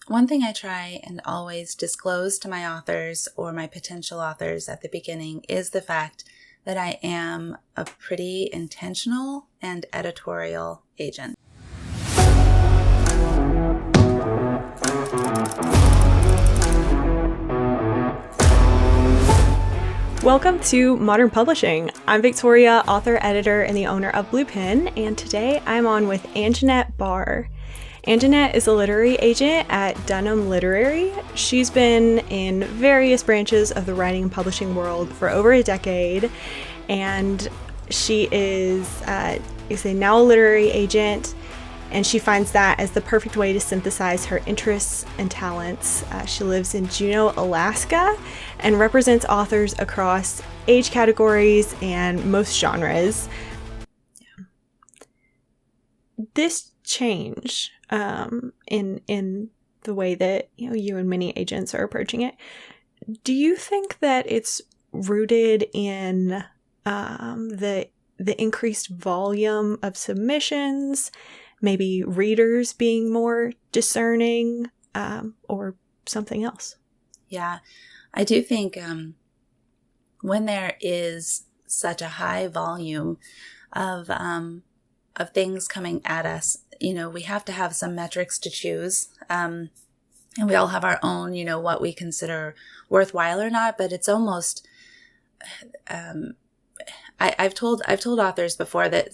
one thing I try and always disclose to my authors or my potential authors at the beginning is the fact that I am a pretty intentional and editorial agent. Welcome to Modern Publishing. I'm Victoria, author, editor, and the owner of Blue Pen, and today I'm on with Anjanette Barr. Anjanette is a literary agent at Dunham Literary. She's been in various branches of the writing and publishing world for over a decade, and she is now a literary agent, and she finds that as the perfect way to synthesize her interests and talents. She lives in Juneau, Alaska, and represents authors across age categories and most genres. This change in the way that you and many agents are approaching it, do you think that it's rooted in the increased volume of submissions, maybe readers being more discerning, or something else? Yeah, I do think when there is such a high volume of things coming at us, we have to have some metrics to choose, and we all have our own, what we consider worthwhile or not. But it's almost, I've told authors before that.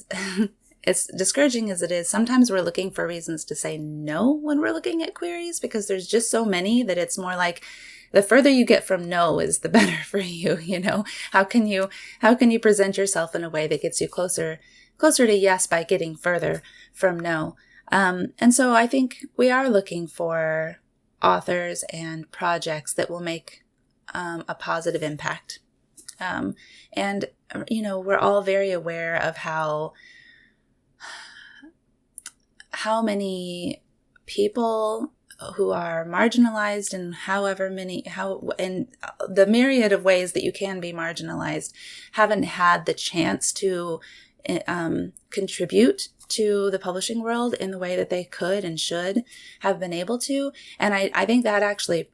It's discouraging as it is. Sometimes we're looking for reasons to say no when we're looking at queries, because there's just so many that it's more like the further you get from no is the better for you. How can you present yourself in a way that gets you closer to yes by getting further from no? And so I think we are looking for authors and projects that will make a positive impact. And we're all very aware of how many people who are marginalized and and the myriad of ways that you can be marginalized haven't had the chance to contribute to the publishing world in the way that they could and should have been able to. And I think that actually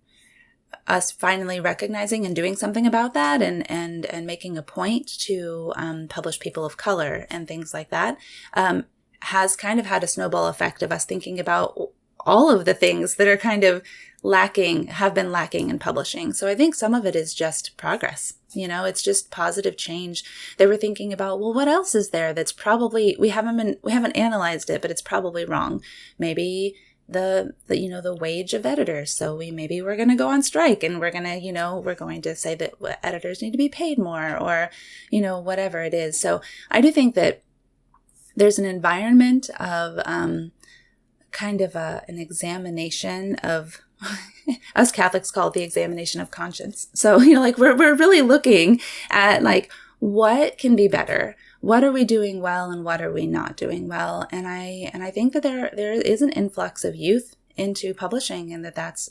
us finally recognizing and doing something about that and making a point to publish people of color and things like that has kind of had a snowball effect of us thinking about all of the things that are kind of have been lacking in publishing. So I think some of it is just progress. It's just positive change. They were thinking about, well, what else is there that's probably, we haven't analyzed it, but it's probably wrong. Maybe the wage of editors. So we're going to go on strike, and we're going to say that editors need to be paid more, or, whatever it is. So I do think that there's an environment of kind of an examination of, us Catholics call it the examination of conscience. So, we're really looking at what can be better? What are we doing well and what are we not doing well? And I think that there is an influx of youth into publishing, and that's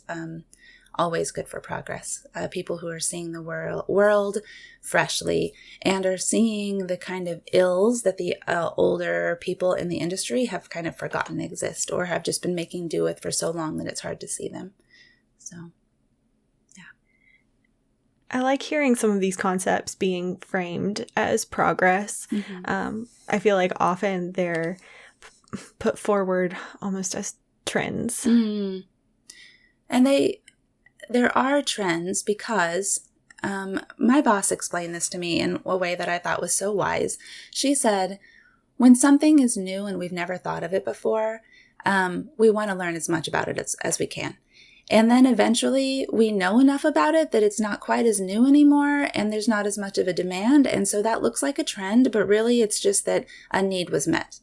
always good for progress. People who are seeing the world freshly and are seeing the kind of ills that the older people in the industry have kind of forgotten exist, or have just been making do with for so long that it's hard to see them. So, yeah. I like hearing some of these concepts being framed as progress. Mm-hmm. I feel like often they're put forward almost as trends. Mm. And there are trends because my boss explained this to me in a way that I thought was so wise. She said, when something is new and we've never thought of it before, we want to learn as much about it as we can. And then eventually we know enough about it that it's not quite as new anymore, and there's not as much of a demand. And so that looks like a trend, but really it's just that a need was met.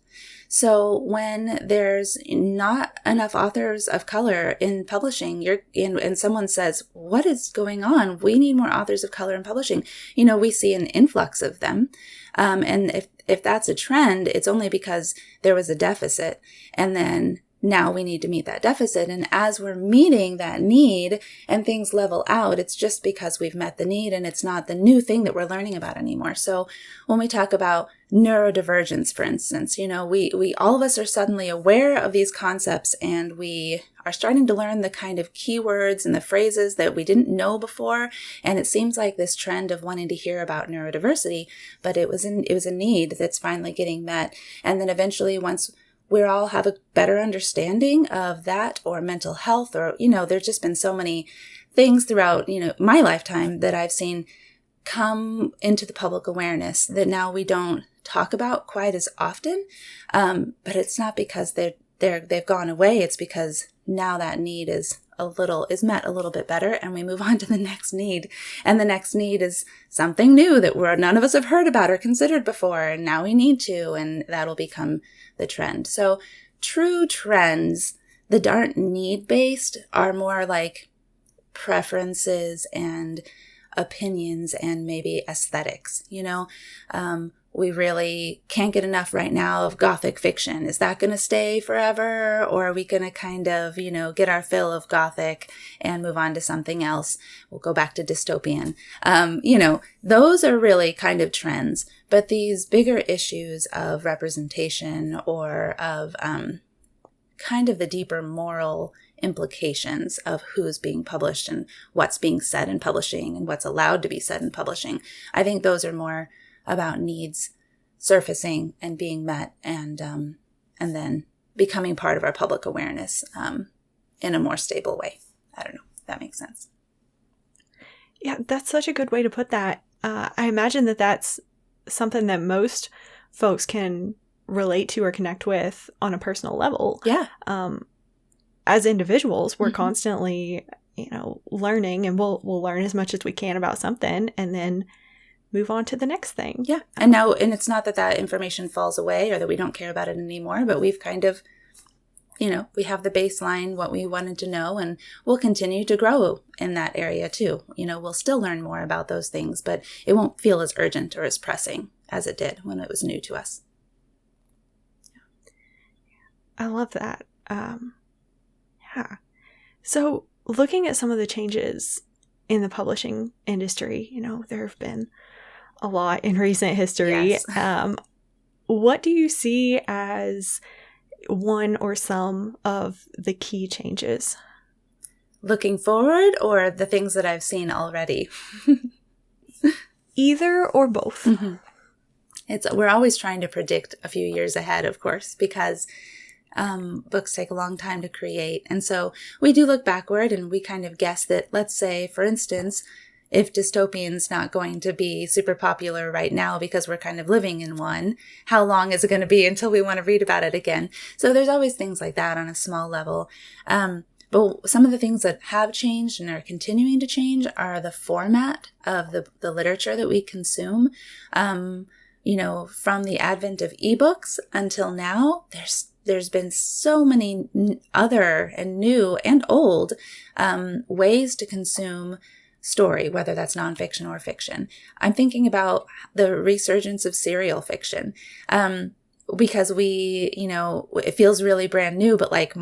So when there's not enough authors of color in publishing, and someone says, what is going on? We need more authors of color in publishing. We see an influx of them. And if that's a trend, it's only because there was a deficit. And then now we need to meet that deficit. And as we're meeting that need and things level out, it's just because we've met the need and it's not the new thing that we're learning about anymore. So when we talk about neurodivergence, for instance, we all of us are suddenly aware of these concepts, and we are starting to learn the kind of keywords and the phrases that we didn't know before. And it seems like this trend of wanting to hear about neurodiversity, but it was a need that's finally getting met. And then eventually, once we all have a better understanding of that, or mental health, or, there's just been so many things throughout, my lifetime that I've seen come into the public awareness that now we don't talk about quite as often. But it's not because they've gone away. It's because now that need is met a little bit better, and we move on to the next need. And the next need is something new that none of us have heard about or considered before. And now we need to, and that'll become the trend. So true trends that aren't need-based are more like preferences and opinions and maybe aesthetics. We really can't get enough right now of Gothic fiction. Is that going to stay forever? Or are we going to kind of, get our fill of Gothic and move on to something else? We'll go back to dystopian. Those are really kind of trends. But these bigger issues of representation, or of kind of the deeper moral implications of who's being published and what's being said in publishing and what's allowed to be said in publishing, I think those are more about needs surfacing and being met, and then becoming part of our public awareness in a more stable way. I don't know if that makes sense. Yeah, that's such a good way to put that. I imagine that that's something that most folks can relate to or connect with on a personal level. Yeah. As individuals, we're constantly, learning, and we'll learn as much as we can about something, and then move on to the next thing. Yeah. And it's not that information falls away or that we don't care about it anymore, but we've kind of, we have the baseline, what we wanted to know, and we'll continue to grow in that area too. We'll still learn more about those things, but it won't feel as urgent or as pressing as it did when it was new to us. I love that. Yeah. So looking at some of the changes in the publishing industry, there have been a lot in recent history. Yes. What do you see as one or some of the key changes? Looking forward, or the things that I've seen already? Either or both. Mm-hmm. We're always trying to predict a few years ahead, of course, because books take a long time to create. And so we do look backward, and we kind of guess that, let's say, for instance, if dystopian's not going to be super popular right now because we're kind of living in one, how long is it going to be until we want to read about it again? So there's always things like that on a small level. But some of the things that have changed and are continuing to change are the format of the literature that we consume. From the advent of ebooks until now, there's been so many other and new and old ways to consume story, whether that's nonfiction or fiction. I'm thinking about the resurgence of serial fiction, because it feels really brand new, but like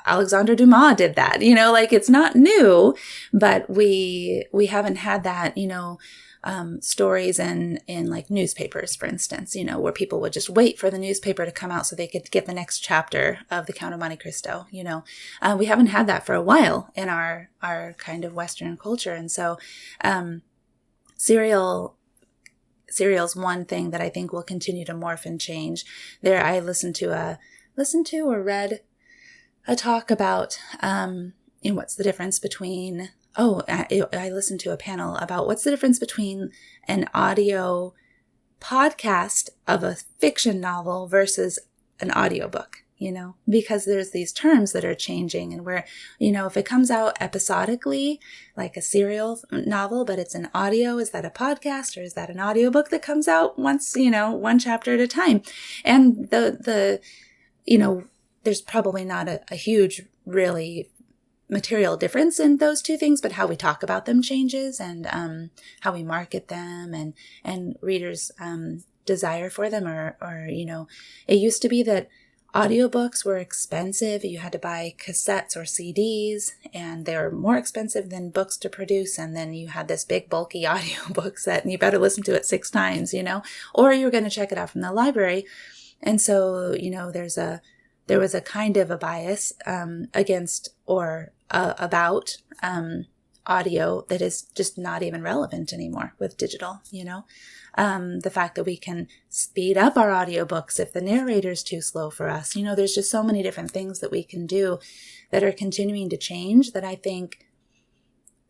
Alexandre Dumas did that, it's not new, but we haven't had that, stories in like newspapers, for instance, where people would just wait for the newspaper to come out so they could get the next chapter of The Count of Monte Cristo. We haven't had that for a while in our kind of Western culture. And so serial's one thing that I think will continue to morph and change. I listened to or read a talk about what's the difference between I listened to a panel about what's the difference between an audio podcast of a fiction novel versus an audiobook, because there's these terms that are changing, and where, if it comes out episodically, like a serial novel, but it's an audio, is that a podcast, or is that an audiobook that comes out once, one chapter at a time? And there's probably not a huge, really material difference in those two things, but how we talk about them changes, and how we market them, and readers' desire for them, or it used to be that audiobooks were expensive. You had to buy cassettes or CDs, and they were more expensive than books to produce. And then you had this big bulky audiobook set, and you better listen to it 6 times, or you're going to check it out from the library. And so, there was a kind of a bias against or about audio that is just not even relevant anymore with digital, the fact that we can speed up our audiobooks if the narrator's too slow for us. There's just so many different things that we can do that are continuing to change that I think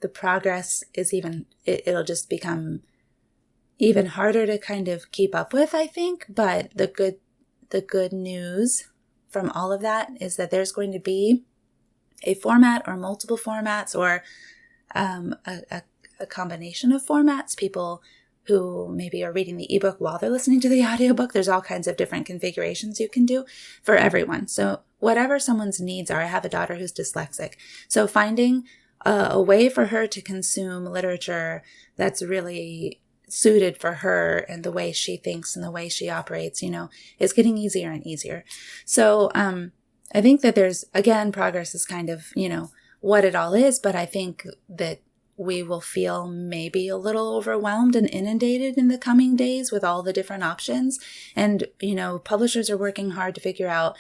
the progress is it'll just become even harder to kind of keep up with, I think. But the good news from all of that is that there's going to be a format or multiple formats or a combination of formats. People who maybe are reading the ebook while they're listening to the audiobook. There's all kinds of different configurations you can do for everyone. So whatever someone's needs are, I have a daughter who's dyslexic. So finding a way for her to consume literature that's really suited for her and the way she thinks and the way she operates, is getting easier and easier. So I think that there's, again, progress is kind of, what it all is, but I think that we will feel maybe a little overwhelmed and inundated in the coming days with all the different options. And, publishers are working hard to figure out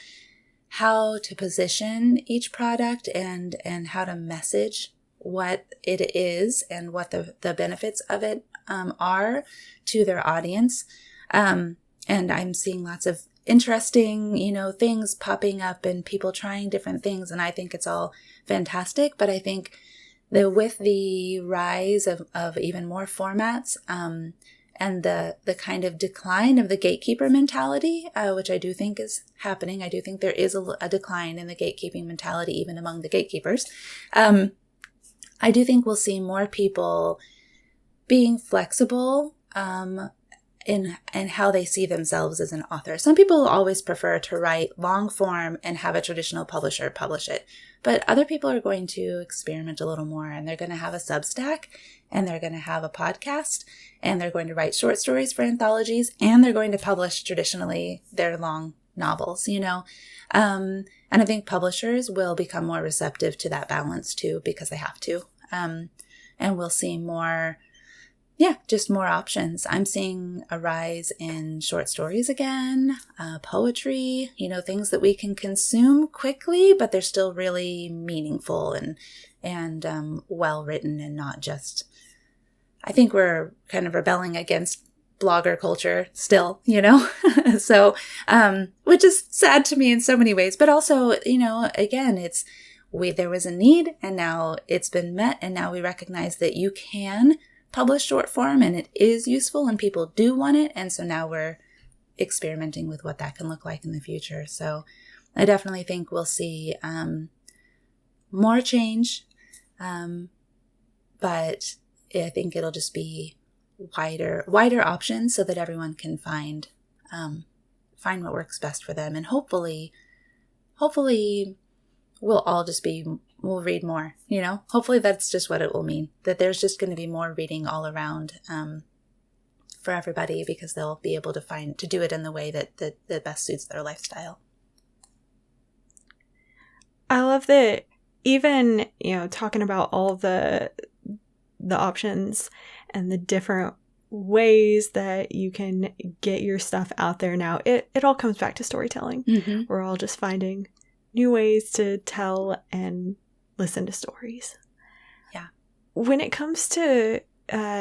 how to position each product and how to message what it is and what the benefits of it are to their audience. And I'm seeing lots of interesting, things popping up and people trying different things. And I think it's all fantastic. But I think that with the rise of even more formats and the kind of decline of the gatekeeper mentality, which I do think is happening, I do think there is a decline in the gatekeeping mentality even among the gatekeepers. I do think we'll see more people being flexible in how they see themselves as an author. Some people always prefer to write long form and have a traditional publisher publish it. But other people are going to experiment a little more, and they're going to have a Substack, and they're going to have a podcast, and they're going to write short stories for anthologies, and they're going to publish traditionally their long novels, And I think publishers will become more receptive to that balance too, because they have to. And we'll see more, just more options. I'm seeing a rise in short stories again, poetry, things that we can consume quickly, but they're still really meaningful and well written and not just, I think we're kind of rebelling against blogger culture still, so, which is sad to me in so many ways, but also, again, there was a need and now it's been met. And now we recognize that you can publish short form and it is useful and people do want it. And so now we're experimenting with what that can look like in the future. So I definitely think we'll see more change. But I think it'll just be wider options so that everyone can find what works best for them. And hopefully we'll all just we'll read more, hopefully that's just what it will mean, that there's just going to be more reading all around for everybody, because they'll be able to do it in the way that best suits their lifestyle. I love that even, talking about all the options and the different ways that you can get your stuff out there now, it all comes back to storytelling. Mm-hmm. We're all just finding new ways to tell and listen to stories. Yeah. When it comes to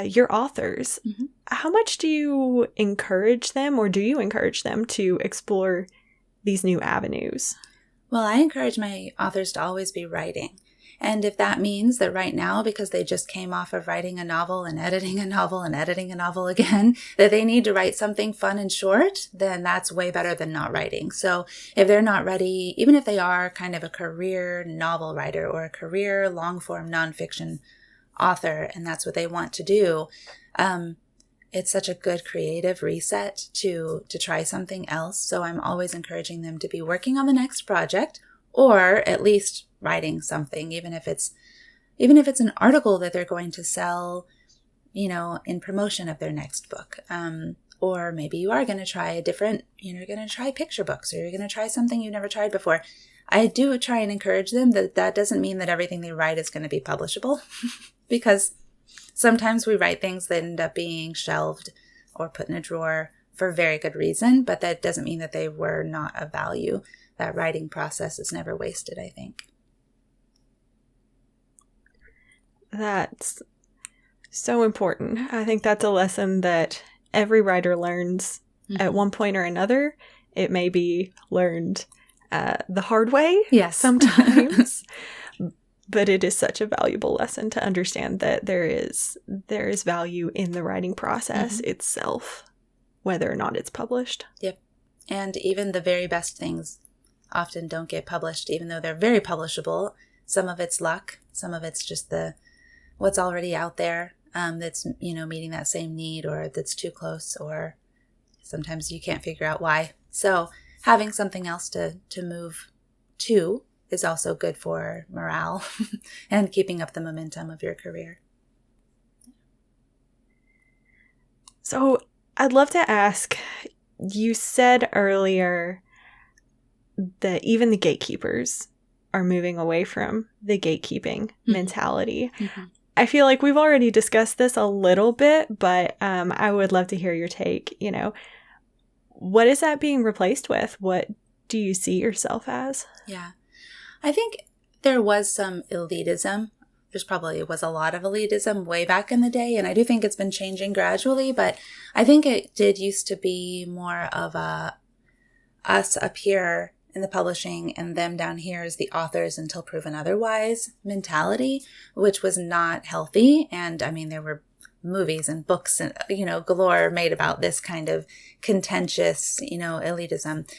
your authors, mm-hmm. how much do you encourage them, or do you encourage them to explore these new avenues? Well, I encourage my authors to always be writing. And if that means that right now, because they just came off of writing a novel and editing a novel and editing a novel again, that they need to write something fun and short, then that's way better than not writing. So if they're not ready, even if they are kind of a career novel writer or a career long-form nonfiction author, and that's what they want to do, it's such a good creative reset to try something else. So I'm always encouraging them to be working on the next project, or at least writing something, even if it's an article that they're going to sell, in promotion of their next book, Or maybe you are going to try you're going to try picture books, or you're going to try something you've never tried before. I do try and encourage them that doesn't mean that everything they write is going to be publishable because sometimes we write things that end up being shelved or put in a drawer for very good reason, but that doesn't mean that they were not of value. That writing process is never wasted, I think. That's so important. I think that's a lesson that every writer learns at one point or another. It may be learned the hard way sometimes, but it is such a valuable lesson to understand that there is value in the writing process itself, whether or not it's published. Yep. And even the very best things often don't get published, even though they're very publishable. Some of it's luck. Some of it's just what's already out there that's, meeting that same need, or that's too close, or sometimes you can't figure out why. So having something else to move to is also good for morale and keeping up the momentum of your career. So I'd love to ask, you said earlier that even the gatekeepers are moving away from the gatekeeping mentality. I feel like we've already discussed this a little bit, but I would love to hear your take. What is that being replaced with? What do you see yourself as? Yeah. I think there was some elitism. Probably was a lot of elitism way back in the day, and I do think it's been changing gradually, but I think it did used to be more of a us up here in the publishing and them down here as the authors until proven otherwise mentality, which was not healthy. And I mean, there were movies and books and, galore made about this kind of contentious, elitism.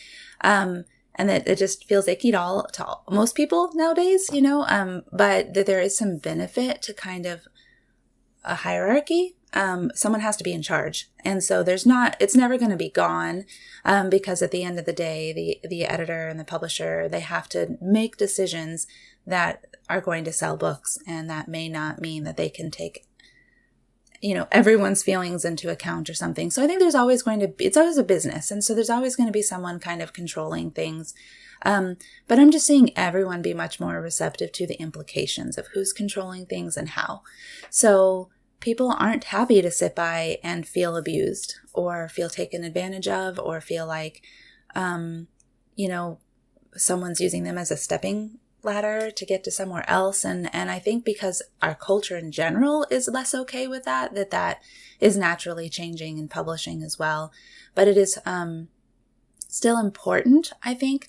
And that it just feels icky to most people nowadays, but that there is some benefit to kind of a hierarchy. Someone has to be in charge. And so it's never going to be gone, because at the end of the day, the editor and the publisher, they have to make decisions that are going to sell books. And that may not mean that they can take, everyone's feelings into account or something. So I think it's always a business. And so there's always going to be someone kind of controlling things. But I'm just seeing everyone be much more receptive to the implications of who's controlling things and how. So people aren't happy to sit by and feel abused or feel taken advantage of or feel like, someone's using them as a stepping ladder to get to somewhere else. And I think because our culture in general is less okay with that is naturally changing in publishing as well. But it is still important, I think,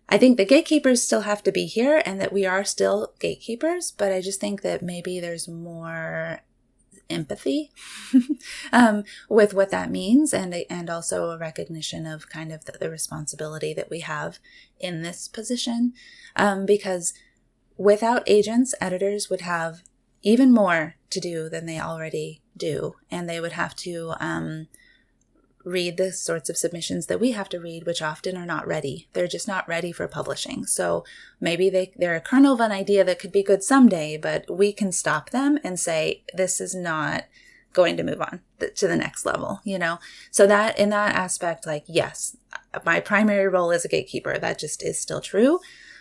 I think the gatekeepers still have to be here and that we are still gatekeepers, but I just think that maybe there's more empathy with what that means and also a recognition of kind of the responsibility that we have in this position. Because without agents, editors would have even more to do than they already do. And they would have to read the sorts of submissions that we have to read, which often are not ready. They're just not ready for publishing. So maybe they're a kernel of an idea that could be good someday, but we can stop them and say, this is not going to move on to the next level, So that in that aspect, yes, my primary role is a gatekeeper. That just is still true.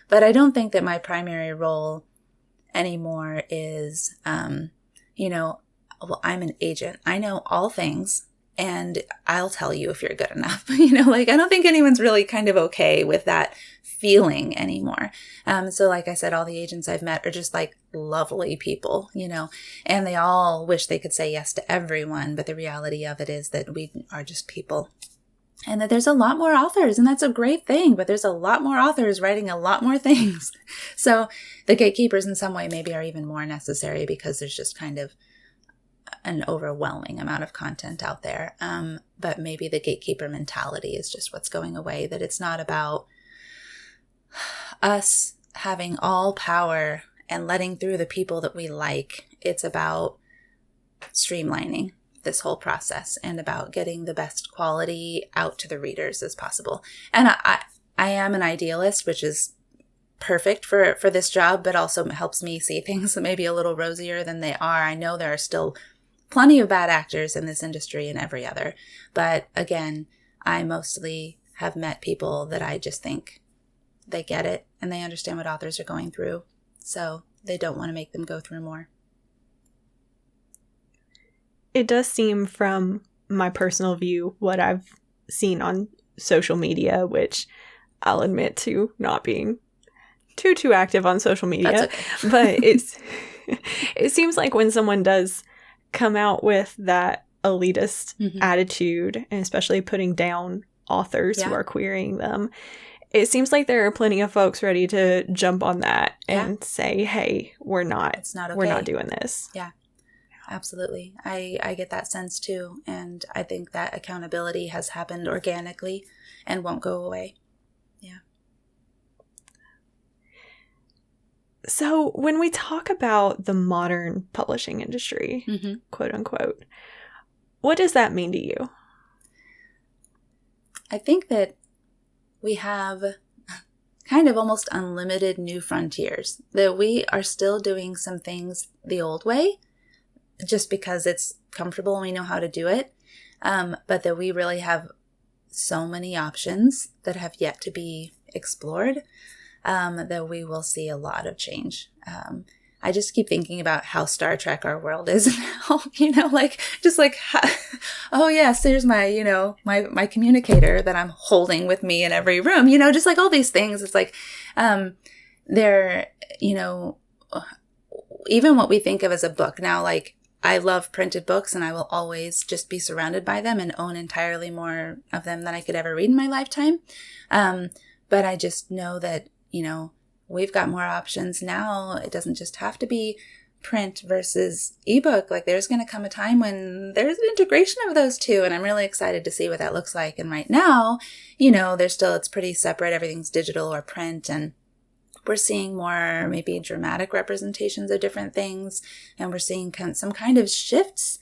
But I don't think that my primary role anymore is, I'm an agent. I know all things. And I'll tell you if you're good enough. I don't think anyone's really kind of okay with that feeling anymore. So like I said, all the agents I've met are just lovely people, and they all wish they could say yes to everyone. But the reality of it is that we are just people. And that there's a lot more authors, and that's a great thing, but there's a lot more authors writing a lot more things. So the gatekeepers in some way maybe are even more necessary because there's just kind of an overwhelming amount of content out there. But maybe the gatekeeper mentality is just what's going away, that it's not about us having all power and letting through the people that we like. It's about streamlining this whole process and about getting the best quality out to the readers as possible. And I am an idealist, which is perfect for this job, but also helps me see things maybe a little rosier than they are. I know there are still plenty of bad actors in this industry and every other. But again, I mostly have met people that I just think they get it and they understand what authors are going through. So they don't want to make them go through more. It does seem, from my personal view, what I've seen on social media, which I'll admit to not being too active on social media. That's okay. But it seems like when someone does come out with that elitist attitude, and especially putting down authors who are querying them, it seems like there are plenty of folks ready to jump on that and say, hey, it's not okay. We're not doing this. Yeah, absolutely. I get that sense too. And I think that accountability has happened organically and won't go away. Yeah. So when we talk about the modern publishing industry, quote unquote, what does that mean to you? I think that we have kind of almost unlimited new frontiers, that we are still doing some things the old way just because it's comfortable and we know how to do it, but that we really have so many options that have yet to be explored, that we will see a lot of change. I just keep thinking about how Star Trek our world is now, oh yes, there's my, my communicator that I'm holding with me in every room, just like all these things. It's like, they're, even what we think of as a book now, like I love printed books and I will always just be surrounded by them and own entirely more of them than I could ever read in my lifetime. But I just know that, we've got more options now. It doesn't just have to be print versus ebook. Like there's going to come a time when there's an integration of those two. And I'm really excited to see what that looks like. And right now, it's pretty separate. Everything's digital or print. And we're seeing more maybe dramatic representations of different things. And we're seeing some kind of shifts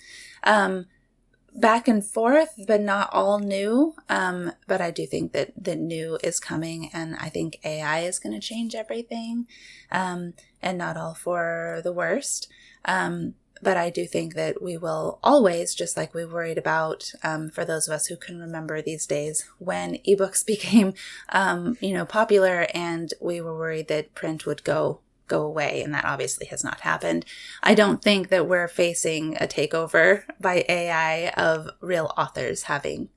back and forth, but not all new. But I do think that the new is coming, and I think AI is going to change everything, and not all for the worst. But I do think that we will always, just like we worried about, for those of us who can remember these days when ebooks became, popular, and we were worried that print would go away, and that obviously has not happened. I don't think that we're facing a takeover by AI of real authors having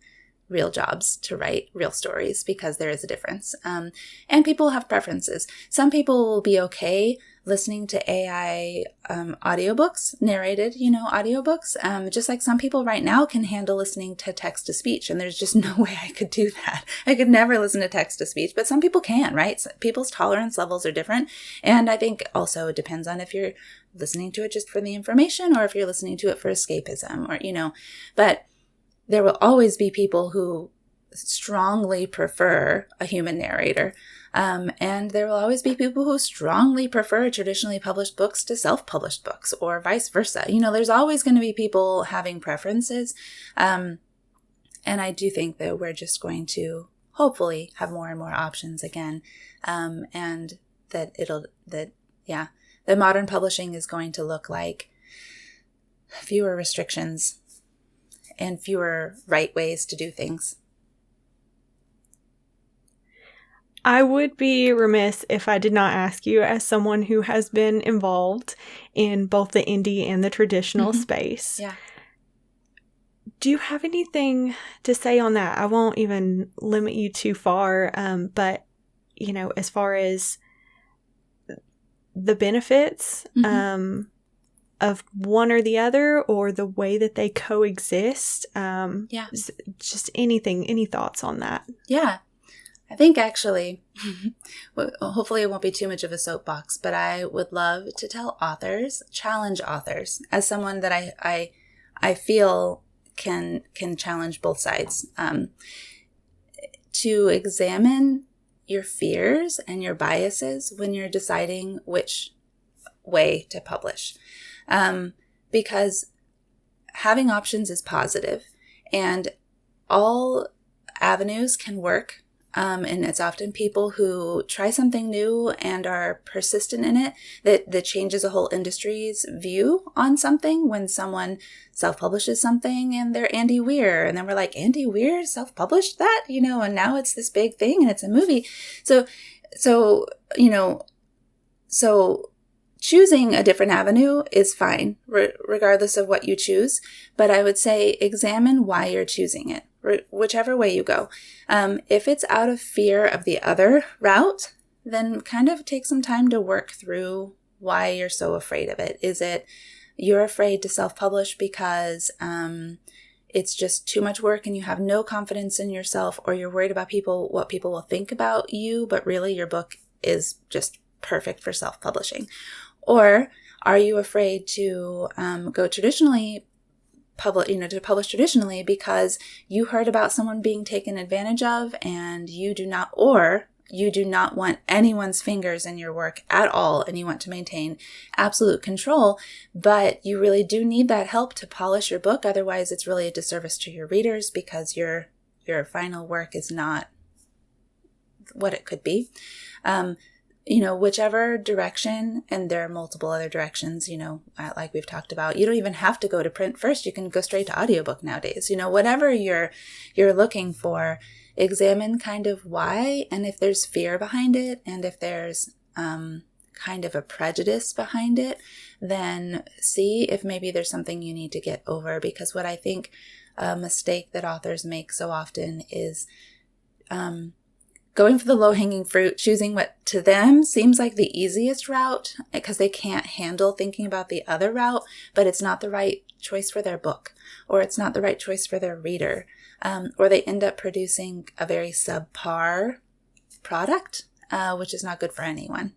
real jobs to write real stories, because there is a difference. And people have preferences. Some people will be okay listening to AI audiobooks, narrated, audiobooks, just like some people right now can handle listening to text-to-speech, and there's just no way I could do that. I could never listen to text-to-speech, but some people can, right? So people's tolerance levels are different, and I think also it depends on if you're listening to it just for the information or if you're listening to it for escapism, or, but there will always be people who strongly prefer a human narrator. And there will always be people who strongly prefer traditionally published books to self-published books, or vice versa. There's always going to be people having preferences. And I do think that we're just going to hopefully have more and more options again. And that that modern publishing is going to look like fewer restrictions and fewer right ways to do things. I would be remiss if I did not ask you, as someone who has been involved in both the indie and the traditional space. Yeah. Do you have anything to say on that? I won't even limit you too far, but, as far as the benefits of one or the other, or the way that they coexist, just any thoughts on that? Yeah. I think actually, hopefully it won't be too much of a soapbox, but I would love to challenge authors, as someone that I feel can challenge both sides, to examine your fears and your biases when you're deciding which way to publish. Because having options is positive, and all avenues can work. and it's often people who try something new and are persistent in it, that changes a whole industry's view on something. When someone self-publishes something and they're Andy Weir, and then we're like, Andy Weir self-published that, and now it's this big thing and it's a movie. So choosing a different avenue is fine, regardless of what you choose. But I would say examine why you're choosing it, whichever way you go. If it's out of fear of the other route, then kind of take some time to work through why you're so afraid of it. Is it you're afraid to self-publish because it's just too much work and you have no confidence in yourself, or you're worried about what people will think about you, but really your book is just perfect for self-publishing? Or are you afraid to go traditionally, to publish traditionally because you heard about someone being taken advantage of, and you do not want anyone's fingers in your work at all, and you want to maintain absolute control, but you really do need that help to polish your book. Otherwise, it's really a disservice to your readers because your final work is not what it could be. Whichever direction, and there are multiple other directions, like we've talked about. You don't even have to go to print first. You can go straight to audiobook nowadays. Whatever you're looking for, examine kind of why, and if there's fear behind it, and if there's kind of a prejudice behind it, then see if maybe there's something you need to get over. Because what I think a mistake that authors make so often is going for the low-hanging fruit, choosing what to them seems like the easiest route because they can't handle thinking about the other route, but it's not the right choice for their book, or it's not the right choice for their reader, or they end up producing a very subpar product, which is not good for anyone.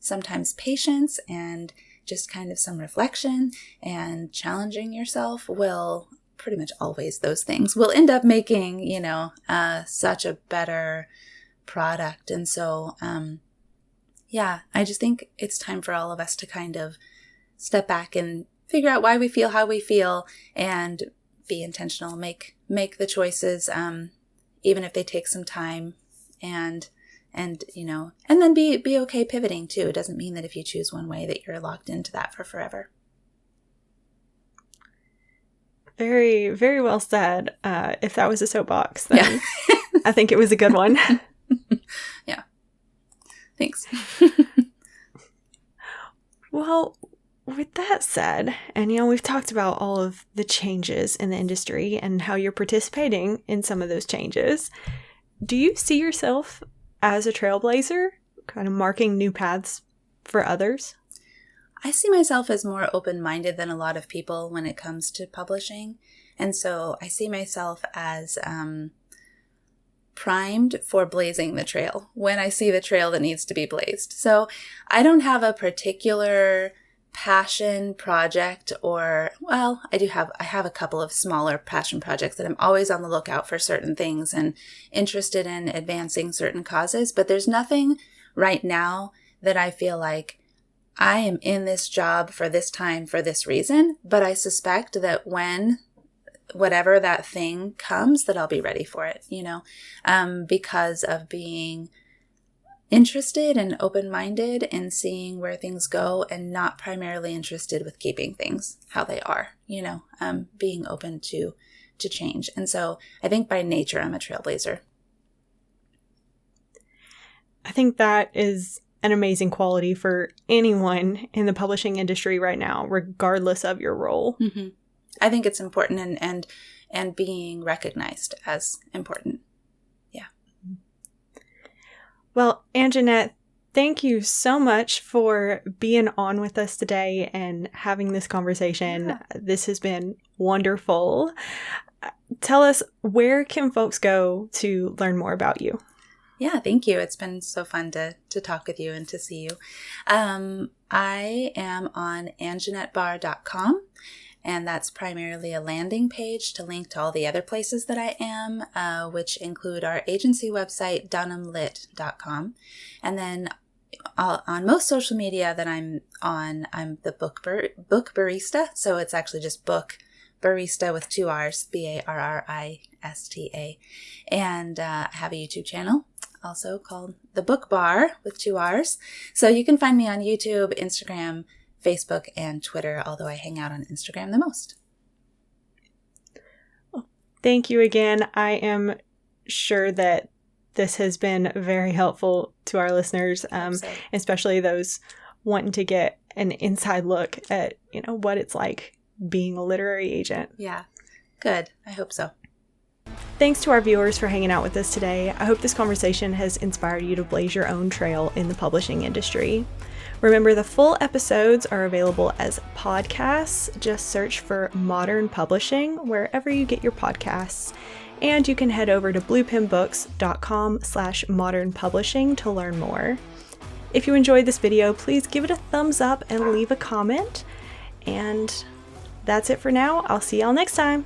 Sometimes patience and just kind of some reflection and challenging yourself will, pretty much always those things, will end up making, such a better product. And so, I just think it's time for all of us to kind of step back and figure out why we feel how we feel and be intentional, make the choices, even if they take some time, and then be okay pivoting too. It doesn't mean that if you choose one way that you're locked into that for forever. Very, very well said. If that was a soapbox, then I think it was a good one. Yeah. Thanks. Well, with that said, and we've talked about all of the changes in the industry and how you're participating in some of those changes. Do you see yourself as a trailblazer, kind of marking new paths for others? I see myself as more open-minded than a lot of people when it comes to publishing. And so I see myself as primed for blazing the trail when I see the trail that needs to be blazed. So I don't have a particular passion project, I have a couple of smaller passion projects that I'm always on the lookout for certain things and interested in advancing certain causes. But there's nothing right now that I feel like I am in this job for this time for this reason, but I suspect that when whatever that thing comes, that I'll be ready for it, because of being interested and open-minded and seeing where things go, and not primarily interested with keeping things how they are, being open to change. And so I think by nature, I'm a trailblazer. I think that is an amazing quality for anyone in the publishing industry right now, regardless of your role. Mm-hmm. I think it's important and being recognized as important. Yeah. Well, Anjanette, thank you so much for being on with us today and having this conversation. Yeah. This has been wonderful. Tell us, where can folks go to learn more about you? Yeah, thank you. It's been so fun to talk with you and to see you. I am on anjanettebarr.com, and that's primarily a landing page to link to all the other places that I am, which include our agency website, dunhamlit.com. And then on most social media that I'm on, I'm the book barista. So it's actually just book Barrista with 2 R's, Barrista. And I have a YouTube channel also called The Book Bar with 2 R's. So you can find me on YouTube, Instagram, Facebook, and Twitter, although I hang out on Instagram the most. Thank you again. I am sure that this has been very helpful to our listeners, especially those wanting to get an inside look at, what it's like being a literary agent. Yeah, good. I hope so. Thanks to our viewers for hanging out with us today. I hope this conversation has inspired you to blaze your own trail in the publishing industry. Remember, the full episodes are available as podcasts. Just search for Modern Publishing wherever you get your podcasts. And you can head over to bluepinbooks.com/modernpublishing to learn more. If you enjoyed this video, please give it a thumbs up and leave a comment. And that's it for now. I'll see y'all next time.